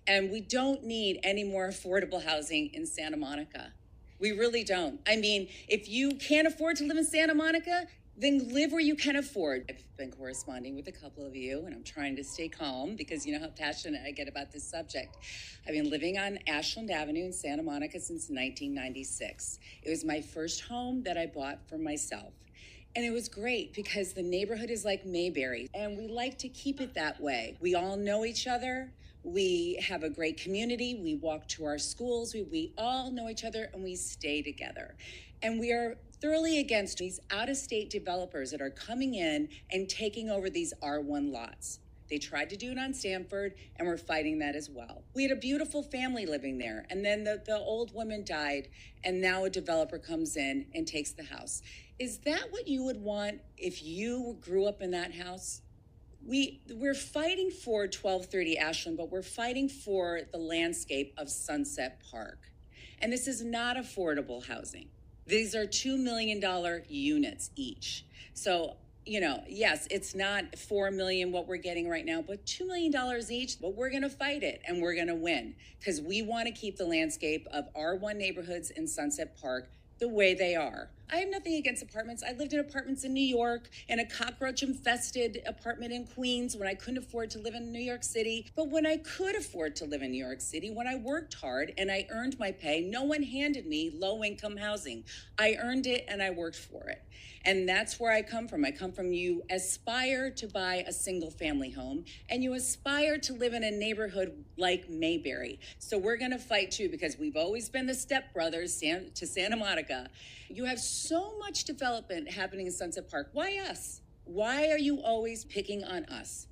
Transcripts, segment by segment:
And we don't need any more affordable housing in Santa Monica. We really don't. I mean, if you can't afford to live in Santa Monica, then live where you can afford. I've been corresponding with a couple of you, and I'm trying to stay calm because you know how passionate I get about this subject. I've been living on Ashland Avenue in Santa Monica since 1996. It was my first home that I bought for myself. And it was great because the neighborhood is like Mayberry, and we like to keep it that way. We all know each other. We have a great community. We walk to our schools. We all know each other, and we stay together. And we are thoroughly against these out-of-state developers that are coming in and taking over these R1 lots. They tried to do it on Stanford, and we're fighting that as well. We had a beautiful family living there, and then the old woman died, and now a developer comes in and takes the house. Is that what you would want if you grew up in that house? We're fighting for 1230 Ashland, but we're fighting for the landscape of Sunset Park. And this is not affordable housing. These are $2 million units each. So, you know, yes, it's not $4 million what we're getting right now, but $2 million each, but we're gonna fight it and we're gonna win because we wanna keep the landscape of R1 neighborhoods in Sunset Park the way they are. I have nothing against apartments. I lived in apartments in New York, in a cockroach-infested apartment in Queens when I couldn't afford to live in New York City. But when I could afford to live in New York City, when I worked hard and I earned my pay, no one handed me low-income housing. I earned it and I worked for it. And that's where I come from. I come from you aspire to buy a single family home and you aspire to live in a neighborhood like Mayberry. So we're gonna fight too because we've always been the stepbrothers to Santa Monica. You have so much development happening in Sunset Park. Why us? Why are you always picking on us?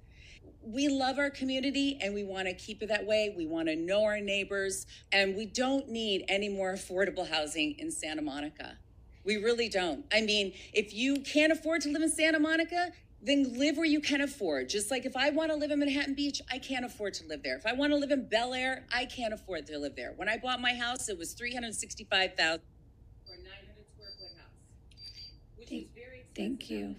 We love our community and we want to keep it that way. We want to know our neighbors and we don't need any more affordable housing in Santa Monica. We really don't. I mean, if you can't afford to live in Santa Monica, then live where you can afford. Just like if I want to live in Manhattan Beach, I can't afford to live there. If I want to live in Bel Air, I can't afford to live there. When I bought my house, it was $365,000 for a 900 square foot house, which is very expensive. Thank you.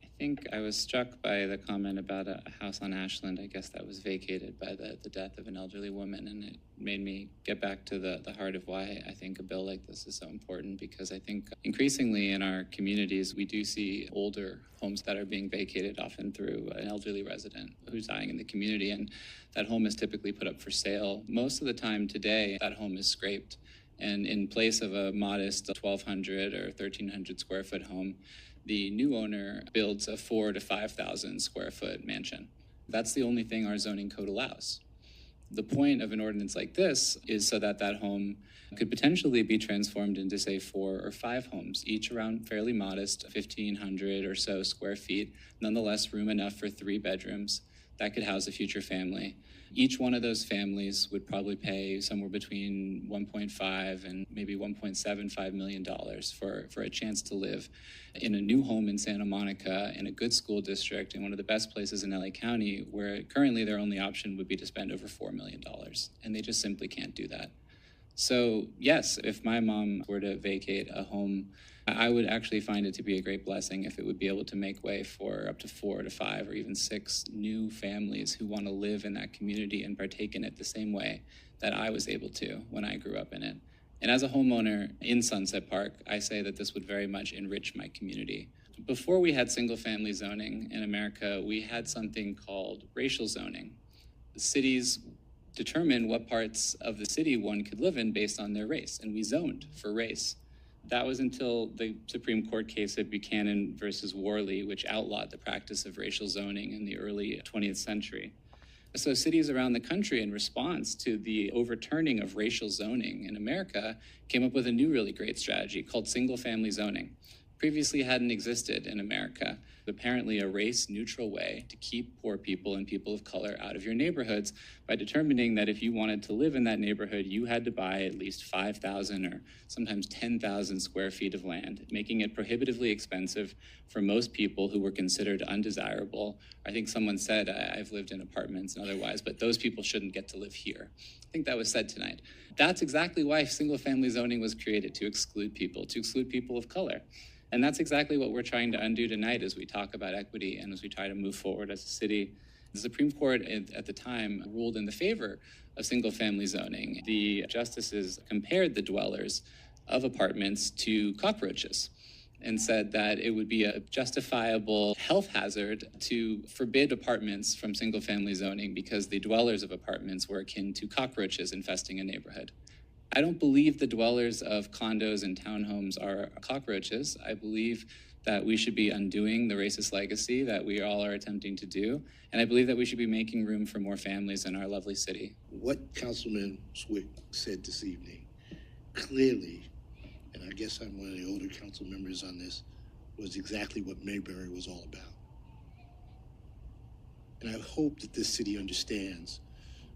I think I was struck by the comment about a house on Ashland. I guess that was vacated by the death of an elderly woman, and it made me get back to the heart of why I think a bill like this is so important, because I think increasingly in our communities, we do see older homes that are being vacated, often through an elderly resident who's dying in the community, and that home is typically put up for sale. Most of the time today, that home is scraped, and in place of a modest 1,200 or 1,300 square foot home, the new owner builds a 4,000 to 5,000 square foot mansion. That's the only thing our zoning code allows. The point of an ordinance like this is so that that home could potentially be transformed into, say, 4 or 5 homes, each around fairly modest, 1,500 or so square feet, nonetheless room enough for 3 bedrooms that could house a future family. Each one of those families would probably pay somewhere between $1.5 and maybe $1.75 million for a chance to live in a new home in Santa Monica, in a good school district, in one of the best places in LA County, where currently their only option would be to spend over $4 million. And they just simply can't do that. So yes, if my mom were to vacate a home, I would actually find it to be a great blessing if it would be able to make way for up to 4 to 5 or even 6 new families who want to live in that community and partake in it the same way that I was able to when I grew up in it. And as a homeowner in Sunset Park, I say that this would very much enrich my community. Before we had single-family zoning in America, we had something called racial zoning. The cities determined what parts of the city one could live in based on their race, and we zoned for race. That was until the Supreme Court case of Buchanan versus Worley, which outlawed the practice of racial zoning in the early 20th century. So cities around the country, in response to the overturning of racial zoning in America, came up with a new really great strategy called single-family zoning. Previously hadn't existed in America. Apparently a race-neutral way to keep poor people and people of color out of your neighborhoods by determining that if you wanted to live in that neighborhood, you had to buy at least 5,000 or sometimes 10,000 square feet of land, making it prohibitively expensive for most people who were considered undesirable. I think someone said, I've lived in apartments and otherwise, but those people shouldn't get to live here. I think that was said tonight. That's exactly why single-family zoning was created, to exclude people of color. And that's exactly what we're trying to undo tonight as we talk about equity and as we try to move forward as a city The Supreme Court at the time ruled in the favor of single-family zoning. The justices compared the dwellers of apartments to cockroaches and said that it would be a justifiable health hazard to forbid apartments from single-family zoning because the dwellers of apartments were akin to cockroaches infesting a neighborhood. I don't believe the dwellers of condos and townhomes are cockroaches. I believe that we should be undoing the racist legacy that we all are attempting to do. And I believe that we should be making room for more families in our lovely city. What Councilman Swick said this evening clearly, and I guess I'm one of the older council members on this, was exactly what Mayberry was all about. And I hope that this city understands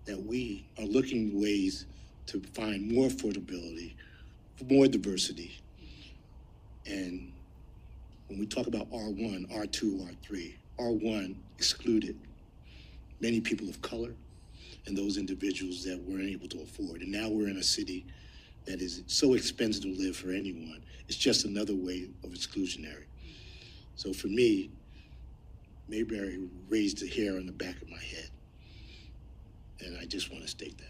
that we are looking ways to find more affordability, more diversity. And when we talk about R1, R2, R3, R1 excluded many people of color and those individuals that weren't able to afford. And now we're in a city that is so expensive to live for anyone. It's just another way of exclusionary. So for me, Mayberry raised the hair on the back of my head. And I just want to state that.